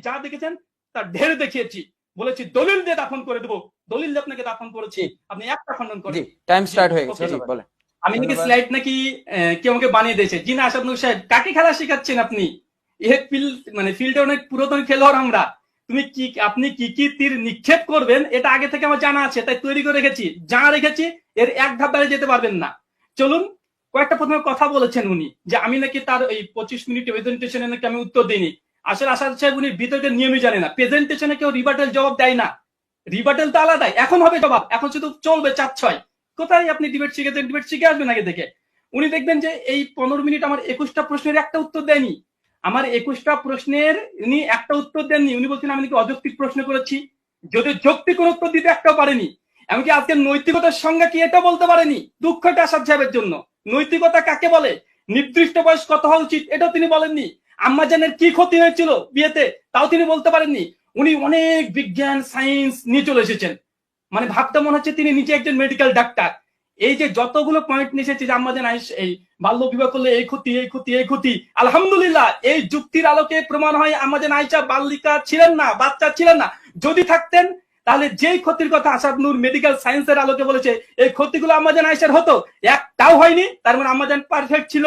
যা দেখেছেন তার ঢের দেখিয়েছি, বলেছি দলিল দিয়ে দাফন করে দেবো, দলিল দিয়ে আপনাকে দাফন করেছি, আপনি একটা খণ্ডন করেন। টাইম স্টার্ট হয়ে গেছে, বলেন। আমি নাকি স্লাইড নাকি কেউ আমাকে বানিয়ে দিয়েছে। জি না আসাদ নূর সাহেব, কাকে খেলা শেখাচ্ছেন আপনি? মানে ফিল্ডে অনেক পুরাতন খেলোয়াড় আমরা। আপনি কি কি তীর নিক্ষেপ করবেন এটা আগে থেকে আমার জানা আছে, তাই তৈরি করে রেখেছি। যা রেখেছি এর এক ধাপ বাইরে যেতে পারবেন না। চলুন, কয়েকটা প্রথমে কথা বলেছেন উনি যে আমি নাকি তার এই 25 মিনিট প্রেজেন্টেশনে নাকি আমি উত্তর দিইনি। আসলে আসাদ সাহেব উনি ভিতরের নিয়মই জানে না। প্রেজেন্টেশনে কেউ রিবার্টাল জবাব দেয় না, রিবার্টাল তো আলাদাই। এখন হবে জবাব, এখন শুধু চলবে 4-6। কোথায় আপনি ডিবেট শিখেছেন? ডিবেট শিখে আসবেন আগে থেকে। উনি দেখবেন যে এই 15 মিনিট আমার 21টা প্রশ্নের একটা উত্তর দেয়নি। আমার 21টা প্রশ্নের উনি একটা উত্তর দেননি। উনি বলছেন আমি নাকি অযৌক্তিক প্রশ্ন করেছি, যদি যৌক্তিক কোন উত্তর দিতে একটাও পারেনি। এমনকি আজকে নৈতিকতার সংজ্ঞা কি এটা বলতে পারেনি। দুঃখটা আসাদ সাহেবের জন্য। নৈতিকতা কাকে বলে, নির্দিষ্ট বয়স কত হওয়া উচিত এটাও তিনি বলেননি। আম্মাজানের কি ক্ষতি হয়েছিল বিয়েতে তাও তিনি বলতে পারেননি। উনি অনেক বিজ্ঞান সায়েন্স নিয়ে চলে এসেছেন, মানে ভাবতে মনে হচ্ছে তিনি নিজে একজন মেডিকেল ডাক্তার। এই যে যতগুলো পয়েন্ট নিয়ে এসেছে যে আম্মাজান এই বাল্য বিবাহ করলে এই ক্ষতি এই ক্ষতি এই ক্ষতি, আলহামদুলিল্লাহ এই যুক্তির আলোকে প্রমাণ হয় আম্মাজান আয়েশা বালিকা ছিলেন না, বাচ্চা ছিলেন না। যদি থাকতেন তাহলে যেই ক্ষতির কথা আসাদ নূর মেডিকেল সায়েন্সের আলোকে বলেছে এই ক্ষতিগুলো আম্মাজান আয়েশার হতো, একটাও হয়নি। তার মানে আম্মাজান পারফেক্ট ছিল,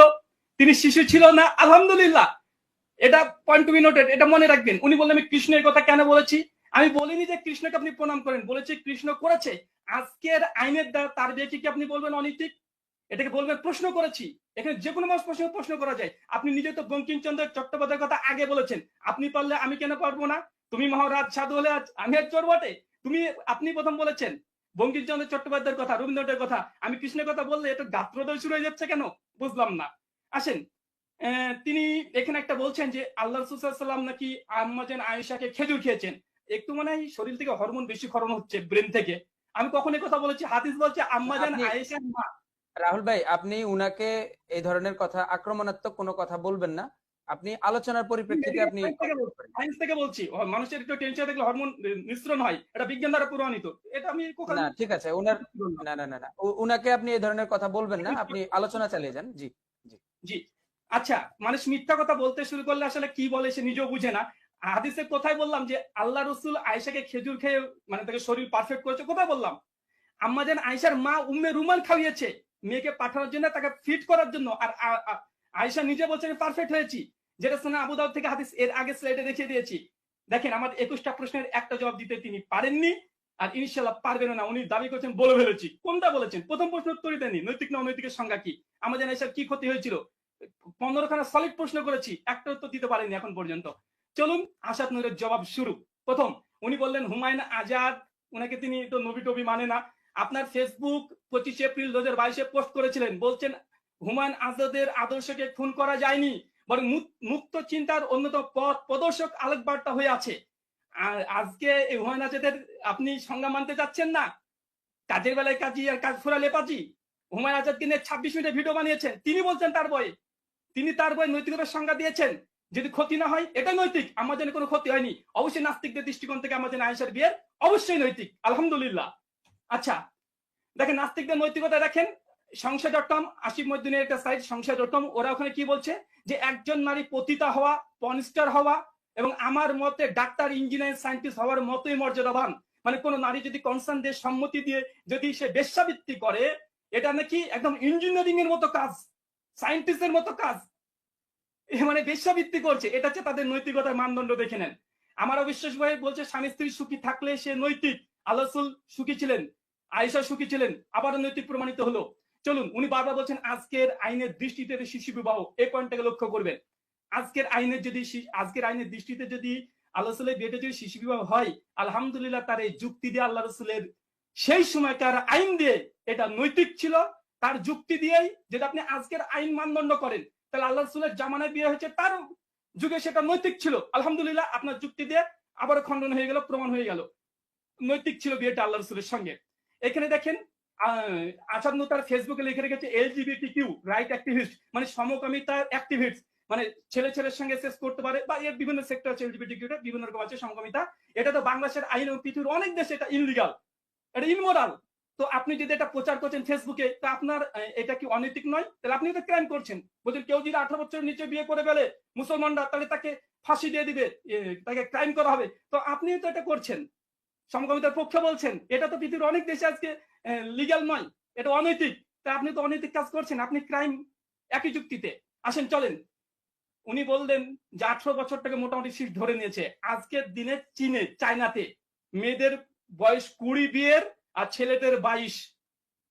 তিনি শিশু ছিল না। আলহামদুলিল্লাহ, এটা পয়েন্ট টু বি নোটেড, এটা মনে রাখবেন। উনি বললেন আমি কৃষ্ণের কথা কেন বলেছি, আমি বলিনি যে কৃষ্ণকে আপনি প্রণাম করেন, বলেছি কৃষ্ণ করেছে। আজকের আইনের দ্বারা তার বিয়ে কি আপনি বলবেন অনৈতিক? এটাকে বলবেন প্রশ্ন করেছি। এখানে যে কোনো মানুষ প্রশ্ন করা যায়। আপনি নিজে তো বঙ্কিমচন্দ্র চট্টোপাধ্যায়ের কথা আগে বলেছেন, আপনি পারলে আমি কেন পারবো না? তুমি মহারাজ সাধু হলে আমি আর চোর বটে। আপনি প্রথম বলেছেন বঙ্কিমচন্দ্র চট্টোপাধ্যায়ের কথা, রবীন্দ্রনাথের কথা। আমি কৃষ্ণের কথা বললে এটা গাত্রদয় শুরু হয়ে যাচ্ছে কেন, বুঝলাম না। আসেন, তিনি এখানে একটা বলছেন যে আল্লাহ রাসূল সাল্লাল্লাহু আলাইহি ওয়াসাল্লাম নাকি আম্মাজান আয়েশাকে খেজুর খেয়েছেন। একটু মনে হয় শরীর থেকে হরমোন বেশি ক্ষরণ হচ্ছে, ব্রেন থেকে। আমি কখন এই কথা বলেছি? হাদিস বলছে আম্মাজান আয়েশার মা। রাহুল ভাই, আপনি উনাকে এই ধরনের কথা, আক্রমণাত্মক কোনো কথা বলবেন না। আপনি আলোচনার পরিপ্রেক্ষিতে আপনি সায়েন্স থেকে বলছি, মানুষের একটু টেনশন দেখলে হরমোন নিঃসরণ হয়, এটা বিজ্ঞান দ্বারা প্রমাণিত। এটা আমি না, ঠিক আছে, উনার না না না না উনাকে আপনি এই ধরনের কথা বলবেন না, আপনি আলোচনা চালিয়ে যান। জি জি জি। আচ্ছা, মানুষ মিথ্যা কথা বলতে শুরু করলে আসলে কি বলে সে নিজেও বুঝে না। হাদিসে কোথায় বললাম যে আল্লাহ রসুল আয়েশাকে খেজুর খেয়ে মানে তাকে শরীর পারফেক্ট করেছে? কোথায় বললাম? আম্মাজান আয়েশার মা উম্মে রুমান খাইয়েছে মেয়েকে পাঠানোর জন্য, তাকে ফিট করার জন্য। আর আয়েশা নিজে বলছে আমি পারফেক্ট হয়েছি, যেটা সুনান আবু দাউদ থেকে হাদিস এর আগে স্লাইডে দেখিয়ে দিয়েছি। দেখেন, আমার 21টা প্রশ্নের একটা জবাব দিতে তিনি পারেননি, আর ইনশাআল্লাহ পারবেন না। উনি দাবি করছেন বলে ফেলেছি। কোনটা বলেছেন? প্রথম প্রশ্ন উত্তরই দেননি। নৈতিক না অনৈতিকের সংজ্ঞা কি? আম্মাজান আয়েশার কি ক্ষতি হয়েছিল? 15খানা সলিড প্রশ্ন করেছি, একটা উত্তর দিতে পারেনি এখন পর্যন্ত। চলুন, আসাদ নূরের জবাব শুরু। প্রথম, উনি বললেন হুমায়ুন আজাদ, উনাকে তিনি তো নবী টবি মানে না। আপনার ফেসবুক 25 এপ্রিল 2022 পোস্ট করেছিলেন, বলছেন হুমায়ুন আজাদের আদর্শকে খুন করা যায়নি, বরং মুক্ত চিন্তার অন্যতম পথ প্রদর্শক আলোকবার্তা হয়ে আছে। আর আজকে এই হুমায়ুন আজাদের আপনি সংজ্ঞা মানতে চাচ্ছেন না। কাজের বেলায় কাজী আর কাজ ফুরালে পাজি। হুমায়ুন আজাদকে নিয়ে 26 মিনিটের ভিডিও বানিয়েছেন, তিনি বলছেন তার বয়ে, তিনি তার বই নৈতিকতার সংজ্ঞা দিয়েছেন। যদি ক্ষতি না হয় এটা নৈতিক, আমার জন্য কোনো ক্ষতি হয়নি। অবশ্যই নাস্তিকদের দৃষ্টিকোণ থেকে আমার জন্য আয়েশার বিয়ের অবশ্যই নৈতিক, আলহামদুলিল্লাহ। আচ্ছা, দেখেন নাস্তিকদের নৈতিকতা দেখেন, সংশয়.com, আসিফ মইদুনের একটা সাইট সংশয়.com, ওরা ওখানে কি বলছে যে একজন নারী পতিতা হওয়া, পর্নস্টার হওয়া এবং আমার মতে ডাক্তার, ইঞ্জিনিয়ার, সায়েন্টিস্ট হওয়ার মতোই মর্যাদাবান। মানে কোন নারী যদি কনসার্ন দিয়ে সম্মতি দিয়ে যদি সে বেশ্যাবৃত্তি করে, এটা নাকি একদম ইঞ্জিনিয়ারিং এর মতো কাজ, সায়েন্টিস্টের মতো কাজ, মানে বেশ্যাবৃত্তি করছে। এটা হচ্ছে তাদের নৈতিকতার মানদণ্ড। দেখে নেন। আমার অবিশ্বাস ভাই বলছে স্বামী স্ত্রী সুখী থাকলে সে নৈতিক। আল্লাহ রাসূল সুখী ছিলেন, আয়েশা সুখী ছিলেন, আবারও নৈতিক প্রমাণিত হলো। চলুন, উনি বারবার বলছেন আজকের আইনের দৃষ্টিতে শিশু বিবাহ, এই পয়েন্টটাকে লক্ষ্য করবেন। আজকের আইনের দৃষ্টিতে যদি আল্লাহ রাসূলের বিয়েতে যদি শিশু বিবাহ হয়, আলহামদুলিল্লাহ তার এই যুক্তি দিয়ে আল্লাহ রাসূলের সেই সময়কার আইন দিয়ে এটা নৈতিক ছিল। তার যুক্তি দিয়েই যদি আপনি আজকের আইন মানদণ্ড করেন, তাহলে আল্লাহ রাসূলের জামানায় বিয়ে হয়েছে, তার যুগে সেটা নৈতিক ছিল। আলহামদুলিল্লাহ, আপনার যুক্তি দিয়ে আবার খণ্ডন হয়ে গেল, প্রমাণ হয়ে গেল নৈতিক ছিল বিয়েটা আল্লাহ রাসূলের সঙ্গে। এখানে দেখেন, আসাদ নূর তার ফেসবুকে লিখে রেখেছে এলজিবিটিকিউ রাইট অ্যাক্টিভিস্ট, মানে সমকামিতার অ্যাক্টিভিস্ট, মানে ছেলে ছেলের সঙ্গে সেক্স করতে পারে, বা এর বিভিন্ন সেক্টর আছে, এলজিবিটিকিউটা বিভিন্ন রকম আছে সমকামিতা। এটা তো বাংলাদেশের আইন এবং পৃথিবীর অনেক দেশে এটা ইনলিগাল, এটা ইমোরাল। তো আপনি যদি এটা প্রচার করছেন ফেসবুকে, তা আপনার এটা কি অনৈতিক নয়? তাহলে আপনি তো ক্রাইম করছেন। বলছেন কেউ যদি 18 বছরের নিচে বিয়ে করে ফেলে মুসলমানরা, তাহলে তাকে ফাঁসি দিয়ে দিবে, তাকে ক্রাইম করা হবে। তো আপনি তো এটা করছেন, সমকামিতার পক্ষে বলছেন, এটা তো পৃথিবীর অনেক দেশে আজকে লিগ্যাল নয়, এটা অনৈতিক। তা আপনি তো অনৈতিক কাজ করছেন, আপনি ক্রাইম একই যুক্তিতে। আসেন চলেন, উনি বললেন যে 18 বছর থেকে মোটামুটি সিট ধরে নিয়েছে। আজকের দিনে চীনে, চায়নাতে মেয়েদের বয়স 20 বিয়ের আর ছেলেদের 22,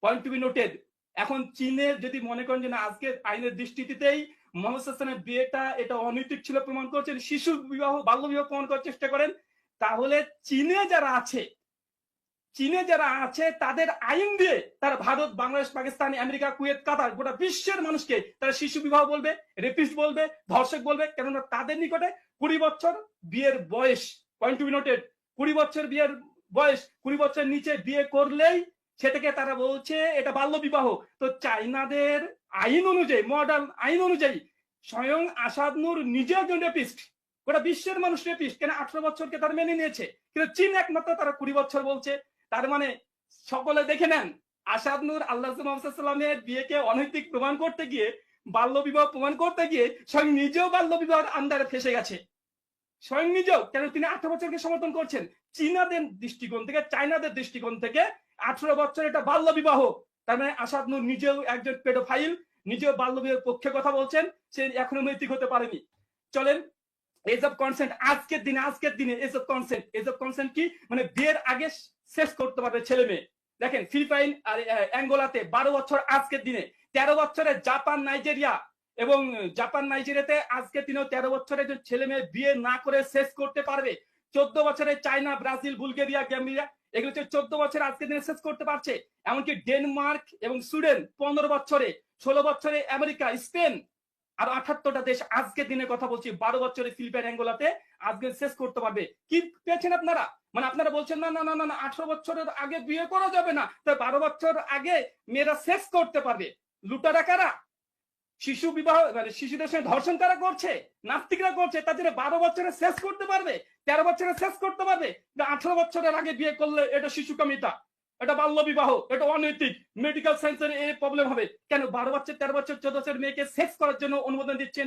পয়েন্ট টু বি নোটেড। এখন চীনে যদি মনে করেন যে না আজকে আইনের দৃষ্টিতেই মোহাম্মদ হাসানের বিয়েটা এটা অনৈতিক ছিল প্রমাণ করছেন, শিশু বিবাহ, বাল্য বিবাহ প্রমাণ করার চেষ্টা করেন, তাহলে চীনে যারা আছে তাদের আইন দিয়ে তারা ভারত, বাংলাদেশ, পাকিস্তান, আমেরিকা, কুয়েত, কাতার, গোটা বিশ্বের মানুষকে তারা শিশু বিবাহ বলবে, রেপিস্ট বলবে, ধর্ষক বলবে। কেননা তাদের নিকটে 20 বছর বিয়ের বয়স, পয়েন্ট টু বি নোটেড, 20 বছর বিয়ের বয়স, 20 বছর নিচে বিয়ে করলেই সেটাকে তারা বলছে এটা বাল্য বিবাহ। তো চাইনাদের আইন অনুযায়ী, মডার্ন আইন অনুযায়ী স্বয়ং আসাদ নূর নিজে একজন রেপিস্ট, গোটা বিশ্বের মানুষ রেপিস্ট, কেন 18 বছরকে তারা মেনে নিয়েছে, কিন্তু চীন একমাত্র তারা 20 বছর বলছে। তার মানে সকলে দেখে নেন, আসাদ নূর আল্লাহ সাল্লামের বিয়েকে অনৈতিক প্রমাণ করতে গিয়ে, বাল্য বিবাহ প্রমাণ করতে গিয়ে স্বয়ং নিজেও বাল্য বিবাহের আন্দারে ফেসে গেছে, স্বয়ং নিজেও। কেন তিনি 18 বছরকে সমর্থন করছেন। চীনাদের দৃষ্টিকোণ থেকে, চায়নাদের দৃষ্টিকোণ থেকে 18 বছর এটা বাল্য বিবাহ। তার মানে আসাদ নূর নিজেও একজন পেডোফাইল, নিজেও বাল্য বিবাহের পক্ষে কথা বলছেন, সে এখনো নৈতিক হতে পারেনি। চলেন, এজ অফ কনসেন্ট, আজকের দিনে এজ অফ কনসেন্ট কি, মানে বিয়ের আগে শেষ করতে পারবে ছেলে মেয়ে। দেখেন ফিলিপাইন আর অ্যাঙ্গোলাতে 12 বছর আজকের দিনে, 13 বছরে জাপান, নাইজেরিয়া এবং নাইজেরিয়াতে আজকের দিনেও 13 বছরে ছেলে মেয়ে বিয়ে না করে শেষ করতে পারবে। 14 বছরে চায়না, ব্রাজিল, বুলগেরিয়া, গ্যাম্বিয়া, এগুলো 14 বছরে আজকের দিনে শেষ করতে পারছে। এমনকি ডেনমার্ক এবং সুইডেন 15 বছরে, 16 বছরে আমেরিকা, স্পেন, আর 78টা দেশ আজকের দিনে কথা বলছি 12 বছরে ফিলিপাইন, অ্যাঙ্গোলাতে আজকে শেষ করতে পারবে। কি পেয়েছেন আপনারা? মানে আপনারা বলছেন না না না না 18 বছরের আগে বিয়ে করা যাবে না, তো 12 বছর আগে মেয়েরা শেষ করতে পারবে। লুটারা কারা? শিশু বিবাহ, মানে শিশুদের সঙ্গে ধর্ষণ কারা করছে? নাস্তিকরা করছে। তাদের 12 বছরে শেষ করতে পারবে, 13 বছরে শেষ করতে পারবে, 18 বছরের আগে বিয়ে করলে এটা শিশুকামিতা, এটা বাল্য বিবাহ, এটা অনৈতিক, মেডিকেল সায়েন্সের এই প্রবলেম হবে। কেন 12 বছর, 13 বছর, 14 বছর মেয়েকে সেক্স করার জন্য অনুমোদন দিচ্ছেন,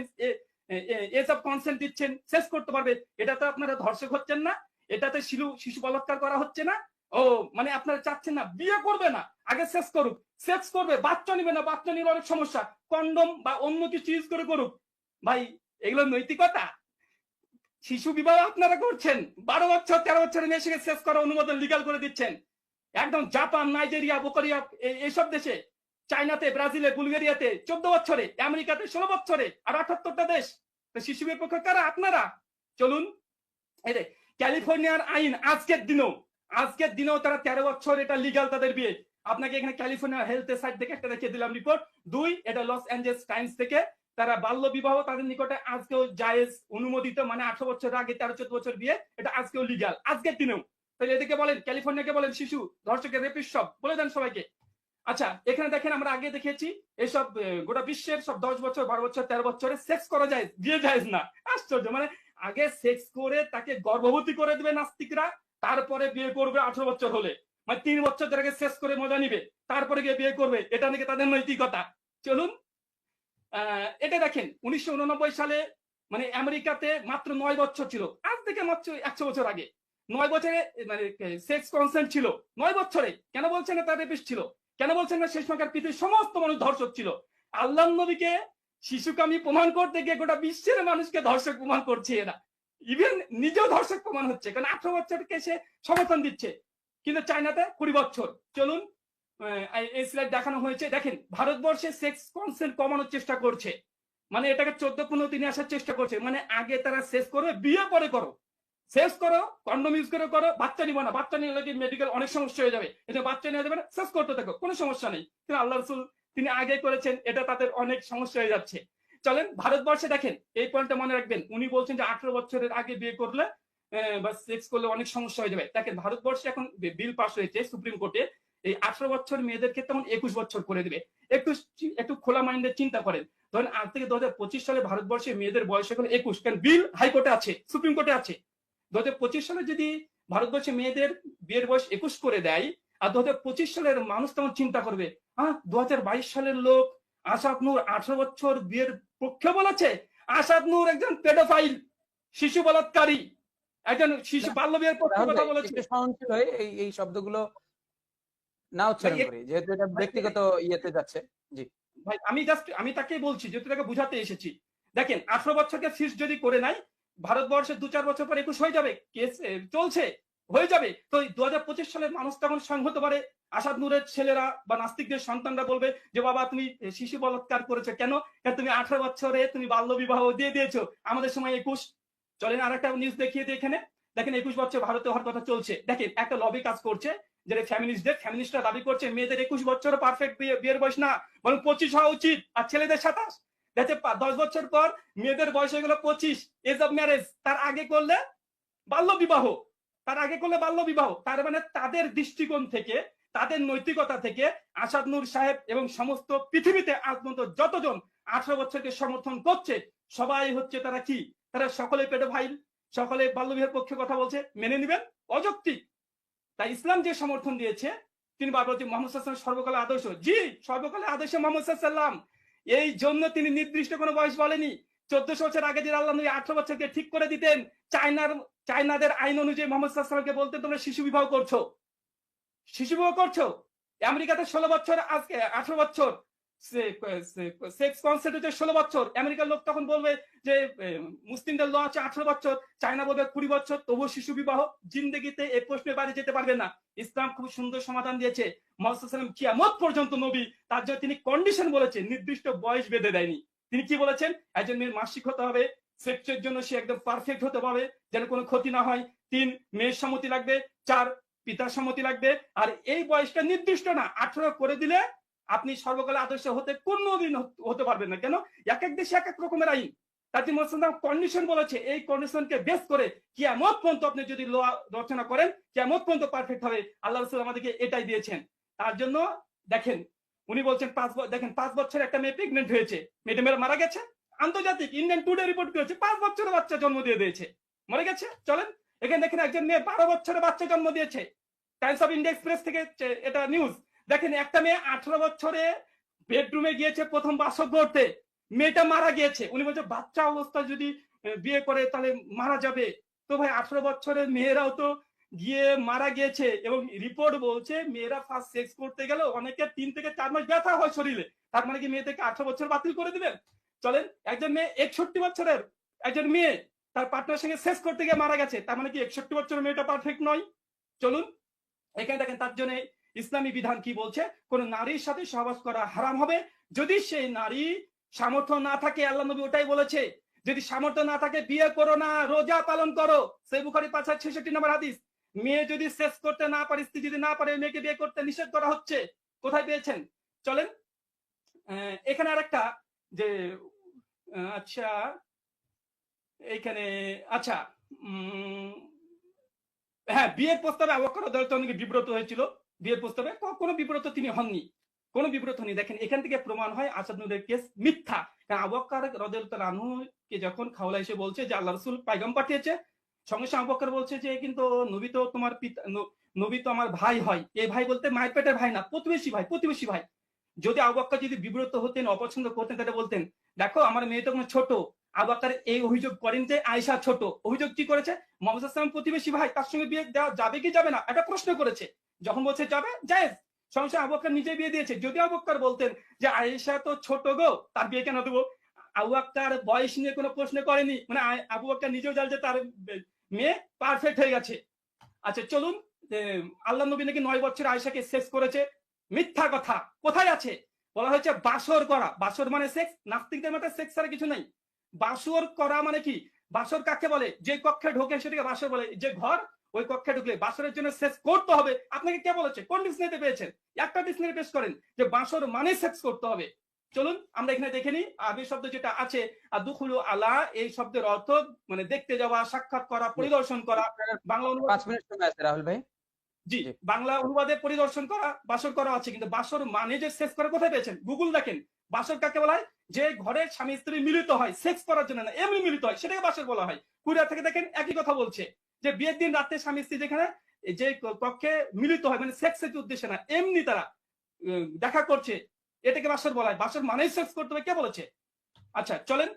এজ অফ কনসেন্ট দিচ্ছেন, শেষ করতে পারবে। এটা তো আপনারা ধর্ষক হচ্ছেন না, এটাতে শিশু বলাৎকার করা হচ্ছে না। ও মানে আপনারা চাচ্ছেন না বিয়ে করবে না, আগে শেষ করুক, সেক্স করবে, বাচ্চা নিবে না, বাচ্চা নিলে অনেক সমস্যা, কন্ডম বা অন্য কিছু ইউজ করে করুক। ভাই এগুলো নৈতিকতা? শিশু বিবাহ আপনারা করছেন, 12 বছর 13 বছরের মেয়েকে শেষ করার অনুমোদন লিগাল করে দিচ্ছেন। একদম জাপান, নাইজেরিয়া, বুকারিয়া, এইসব দেশে, চায়নাতে, ব্রাজিলে, বুলগেরিয়াতে 14 বছরে, আমেরিকাতে 16 বছরে, আর 78টা দেশ। শিশু বিয়ের পক্ষে কারা? আপনারা। চলুন, এই যে ক্যালিফোর্নিয়ার আইন আজকের দিনেও তারা 13 বছর এটা লিগাল তাদের বিয়ে। আপনাকে এখানে ক্যালিফোর্নিয়া হেলথ সাইট থেকে একটা দেখিয়ে দিলাম রিপোর্ট। 2, এটা লস অ্যাঞ্জেলস টাইমস থেকে, তারা বাল্য বিবাহ তাদের নিকটে আজকেও জায়েজ, অনুমোদিত, মানে 18 বছর আগে 13-14 বছর বিয়ে, এটা আজকেও লিগাল, আজকের দিনেও। তাহলে এদিকে বলেন, ক্যালিফোর্নিয়াকে বলেন শিশু ধর্ষকের, রেপিস্ট, সব বলে দেন সবাইকে। আচ্ছা, এখানে দেখেন আমরা আগে দেখেছি এইসব গোটা বিশ্বের সব 10 বছর, 12 বছর, 13 বছরে সেক্স করা যায়, বিয়ে যায় না। আশ্চর্য, মানে আগে সেক্স করে তাকে গর্ভবতী করে দেবে নাস্তিকরা, তারপরে বিয়ে করবে 18 বছর হলে, মানে 3 বছর ধরে সেক্স করে মজা নিবে, তারপরে গিয়ে বিয়ে করবে, এটা নাকি তাদের নৈতিকতা। চলুন, এটা দেখেন 1989 সালে, মানে আমেরিকাতে মাত্র 9 বছর ছিল, আজ থেকে মাত্র 100 বছর আগে 9 বছরে মানে সেক্স কনসেন্ট ছিল। 9 বছরে কেন বলছেন না তার রেপিস্ট ছিল? কেন বলছেন না শেষ সংখ্যার পৃথিবীর সমস্ত মানুষ ধর্ষক ছিল? আল্লাহর নবীকে শিশুকামী প্রমাণ করতে গিয়ে গোটা বিশ্বের মানুষকে ধর্ষক প্রমাণ করছে এরা, ইভেন নিজেও ধর্ষক প্রমাণ হচ্ছে, কারণ 18 বছরকে সে সমর্থন দিচ্ছে। কিন্তু চায়নাতে 20 বছর। চলুন, এই স্লাইড দেখানো হয়েছে, দেখেন ভারতবর্ষে সেক্স কনসেন্ট কমানোর চেষ্টা করছে, মানে এটাকে 14-15 দিনে আসার চেষ্টা করছে। মানে আগে তারা শেষ করবে, বিয়ে পরে করো, শেষ করো, কন্ডম ইউজ করে করো, বাচ্চা নিব না, বাচ্চা নিলে কি মেডিকেল অনেক সমস্যা হয়ে যাবে, এটা বাচ্চা নিয়ে যাবে না, শেষ করতে থাকো, কোনো সমস্যা নেই। কিন্তু আল্লাহ রাসূল তিনি আগে করেছেন, এটা তাদের অনেক সমস্যা হয়ে যাচ্ছে। চলেন ভারতবর্ষে দেখেন, এই পয়েন্টটা মনে রাখবেন, উনি বলছেন যে 18 বছরের আগে বিয়ে করলে বা সেক্স করলে অনেক সমস্যা হয়ে যাবে। দেখেন ভারতবর্ষে এখন বিল পাস হয়েছে সুপ্রিম কোর্টে, এই 18 বছর মেয়েদের ক্ষেত্রে তখন 21 বছর করে দিবে। একটু খোলা মাইন্ডে চিন্তা করেন, ধরেন আজ থেকে 2025 সালে ভারতবর্ষে মেয়েদের বয়স এখন 21, কারণ বিল হাইকোর্টে আছে, সুপ্রিম কোর্টে আছে। 2025 সালে যদি ভারতবর্ষে মেয়েদের বিয়ের বয়স 21 করে দেয়, আর 2025 সালের মানুষ তেমন চিন্তা করবে, 2022 সালের লোক আসাদ নূর 18 বছর বিয়ের পক্ষে বলেছে, আসাদ নূর একজন পেডোফাইল, শিশু বলাৎকারী, একজন শিশু না, বাল্য বিয়ের পক্ষে রাহুল কথা ভাই বলেছে। একটু সহনশীল হয়ে এই শব্দগুলো না ভাই উচ্চারণ করি, যেহেতু এটা ভাই ব্যক্তিগত ইয়েতে যাচ্ছে। জি। ভাই আমি তাকেই বলছি, যেহেতু তাকে বুঝাতে এসেছি। দেখেন 18 বছরকে ফিক্স যদি করে নাই, ভারতবর্ষে 2-4 বছর পর 21 হয়ে যাবে। কেস চলছে, হয়ে যাবে। তো 2025 সালের মানুষ তখন স্বয়ং হতে পারে আসাদ নূরের ছেলেরা বা নাস্তিকদের সন্তানরা বলবে যে বাবা তুমি শিশু বলাৎকার করেছো কেন? কারণ তুমি 18 বছরে তুমি বাল্য বিবাহ দিয়ে দিয়েছো। আমাদের সময় 21। চলেন আরেকটা নিউজ দেখিয়ে দিই এখানে। দেখেন 21 বছর ভারতে হওয়ার কথা চলছে। দেখেন একটা লবি কাজ করছে, যেটা ফ্যামিনিস্টরা দাবি করছে মেয়েদের 21 বছর পারফেক্ট বিয়ের বয়স না, বরং 25 হওয়া উচিত, আর ছেলেদের 27। দেখে 10 বছর পর মেয়েদের বয়স হয়ে গেল 25, এজ অফ ম্যারেজ। তার আগে করলে বাল্য বিবাহ, তার মানে তাদের দৃষ্টিকোণ থেকে, তাদের নৈতিকতা থেকে আসাদ নূর সাহেব এবং সমস্ত পৃথিবীতে আজ পর্যন্ত যতজন 18 বছরকে সমর্থন করছে সবাই হচ্ছে তারা কি, তারা সকলে পেডোফাইল, সকলে বাল্য বিবাহের পক্ষে কথা বলছে। মেনে নিবেন? অযৌক্তিক। তাই ইসলাম যে সমর্থন দিয়েছে, তিনি বারবার যে মোহাম্মদ সাল্লাল্লাহু সর্বকালের আদর্শ, জি সর্বকালের আদর্শ মোহাম্মদ সাল্লাল্লাহু, এই জন্য তিনি নির্দিষ্ট কোনো বয়স বলেনি। 1400 বছর আগে যে আল্লাহ নবী 18 বছরকে ঠিক করে দিতেন, চায়নাদের আইন অনুযায়ী মোহাম্মদ সাল্লাল্লাহু বলতেন তোমরা শিশু বিবাহ করছো, আমেরিকাতে 16 বছর, আজকে 18 বছর সেক্স কনসেন্ট হচ্ছে 16 বছর। আমেরিকার লোক তখন বলবে যে মুসলিমদের ল আছে 18 বছর, চায়না বলবে 20 বছর, তবুও শিশু বিবাহ। জিন্দেগিতে এই প্রশ্নের বাইরে যেতে পারবে না। ইসলাম খুব সুন্দর সমাধান দিয়েছে। মুহাম্মদ কিয়ামত পর্যন্ত নবী, তার জন্য তিনি কন্ডিশন বলেছেন, নির্দিষ্ট বয়স বেঁধে দেয়নি। তিনি কি বলেছেন? একজন মেয়ের মাসিক হতে হবে, সেক্সের জন্য সে একদম পারফেক্ট হতে হবে, যেন কোনো ক্ষতি না হয়। 3 মেয়ের সম্মতি লাগবে, 4 পিতার সম্মতি লাগবে। আর এই বয়সটা নির্দিষ্ট না, 18 করে দিলে আপনি সর্বকালে আদর্শ হতে কোনদিন হতে পারবেন না। কেন? এক এক দেশে এক এক রকমের আইন। তাতে মুসলমান কন্ডিশন বলেছে, এই কন্ডিশনকে বেস করে কিয়ামত পর্যন্ত আপনি যদি ল রচনা করেন, কিয়ামত পর্যন্ত পারফেক্ট হবে। আল্লাহ রাসূল আমাদেরকে এটাই দিয়েছেন। তার জন্য দেখেন উনি বলছেন 5 বছর একটা মেয়ে প্রেগনেন্ট হয়েছে, মেয়েটা মারা গেছে। আন্তর্জাতিক ইন্ডিয়ান টুডে রিপোর্ট করেছে 5 বছরের বাচ্চা জন্ম দিয়ে দিয়েছে, মরে গেছে। চলেন এখানে দেখেন একজন মেয়ে 12 বছরের বাচ্চা জন্ম দিয়েছে। টাইমস অফ ইন্ডিয়া এক্সপ্রেস থেকে এটা নিউজ। দেখেন একটা মেয়ে 18 বছরে বেডরুমে গিয়েছে প্রথম বাসর করতে, মেয়েটা মারা গিয়েছে। উনি বলছে বাচ্চা অবস্থায় যদি বিয়ে করে তাহলে মারা যাবে। তো ভাই 18 বছরের মেয়েরাও তো গিয়ে মারা গিয়েছে, এবং রিপোর্ট বলছে মেয়েরা ফার্স্ট সেক্স করতে গেলে অনেকের 3 থেকে 4 মাস ব্যথা হয় শরীরে। তার মানে কি মেয়ে থেকে 18 বছর বাতিল করে দিবেন? চলেন একজন মেয়ে 61 বছরের একজন মেয়ে তার পার্টনার সঙ্গে সেক্স করতে গিয়ে মারা গেছে, তার মানে কি 61 বছরের মেয়েটা পারফেক্ট নয়? চলুন এখানে দেখেন তার জন্য ইসলামী বিধান কি বলছে, কোন নারীর সাথে সহবাস করা হারাম হবে যদি সেই নারী সামর্থ্য না থাকে। আল্লাহ নবী ওটাই বলেছে, যদি সামর্থ্য না থাকে বিয়ে করো না, রোজা পালন করো। সেই বুখারী 566 নম্বর হাদিস। মেয়ে যদি সেক্স করতে না পারে, স্ত্রী যদি না পারে, মেয়েকে বিয়ে করতে নিষেধ করা হচ্ছে। কোথায় পেয়েছেন? চলেন এখানে আরেকটা যে আচ্ছা এইখানে আচ্ছা হ্যাঁ, বিয়ের প্রস্তাবে আবু বকর রাদিয়াল্লাহু তাআলা বিব্রত হয়েছিল। বিয়ের প্রস্তাবে কোনো বিব্রত তিনি হননি, কোনো বিব্রত হননি। দেখেন এখান থেকে প্রমাণ হয় আসাদ নূরের কেস মিথ্যা। কারণ আবু বকর রাদিয়াল্লাহু তাআলা আনহুকে যখন খাওলা এসে বলছে যে আল্লাহ রাসূল পয়গাম পাঠিয়েছে, সঙ্গে সঙ্গে আবু বকর বলছে যে কিন্তু নবী তো তোমার পিতা, নবী তো আমার ভাই হয়। এই ভাই বলতে মায়ের পেটের ভাই না, প্রতিবেশী ভাই। যদি আবু বকর যদি বিব্রত হতেন, অপছন্দ করতেন, তাহলে বলতেন দেখো আমার মেয়ে তো ছোট। আবু বকর এই অভিযোগ করেন যে আয়েশা ছোট। অভিযোগ কি করেছে? মুহাম্মদ সাল্লাল্লাহু আলাইহি ওয়াসাল্লাম প্রতিবেশী ভাই, তার সঙ্গে বিয়ে দেওয়া যাবে কি যাবে না এটা প্রশ্ন করেছে। যখন বলছে যাবে, জায়েজ। সঙ্গে আবু বকর নিজে বিয়ে দিয়েছে। যদি আবু বকর বলতেন যে আয়েশা তো ছোট গো, তার বিয়ে কেন দেবো? আবু বকর বয়স নিয়ে কোনো প্রশ্ন করেনি, মানে আবু বকর নিজেও জানে যে তার মেয়ে পারফেক্ট হয়ে গেছে। আচ্ছা চলুন, আল্লাহ নবী নাকি 9 বছর আয়েশাকে সেক্স করেছে, মিথ্যা কথা। কোথায় আছে? বলা হয়েছে বাসর করা। বাসর মানে সেক্স। নাস্তিকদের মতে সেক্স ছাড়া কিছু নাই। বাসর করা মানে কি? বাসর কাকে বলে? যে কক্ষে ঢোকে সেটাকে বাসর বলে। যে ঘর, ওই কক্ষে ঢুকলে বাসরের জন্য সেক্স করতে হবে। আপনাকে কে বলেছে? কোন ডিকশনারিতে পেয়েছেন? একটা ডিকশনারি পেশ করেন যে বাসর মানে সেক্স করতে হবে। চলুন আমরা এখানে দেখে নিই আরবি শব্দ যেটা আছে দুখুলু আলা, এই শব্দের অর্থ মানে দেখতে যাওয়া, সাক্ষাৎ করা, পরিদর্শন করা। বাংলা অনুবাদ 5 মিনিট সময় আছে রাহুল ভাই। জি, জি। বাংলা অনুবাদে পরিদর্শন করা, বাসর করা আছে, কিন্তু বাসর মানে যে সেক্স করা কোথায় পেয়েছেন? গুগল দেখেন। বাসর কাকে বলা হয়? যে ঘরে স্বামী স্ত্রী মিলিত হয়, সেক্স করার জন্য না, এমনি মিলিত হয়, সেটাকে বাসর বলা হয়। কুরিয়ার থেকে দেখেন একই কথা বলছে, যে বিয়ের দিন রাতে স্বামী স্ত্রী যেখানে যে কক্ষে মিলিত হয়, মানে সেক্সের উদ্দেশ্যে না, এমনি তারা দেখা করছে, এটাকে বাসর বলা হয়। বাসর মানেই সেক্স করতে হবে, কে বলেছে? আচ্ছা চলেন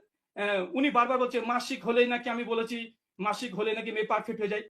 উনি বারবার বলছে মাসিক হলেই নাকি আমি বলেছি মাসিক হলে নাকি মেয়ে পারফেক্ট হয়ে যায়।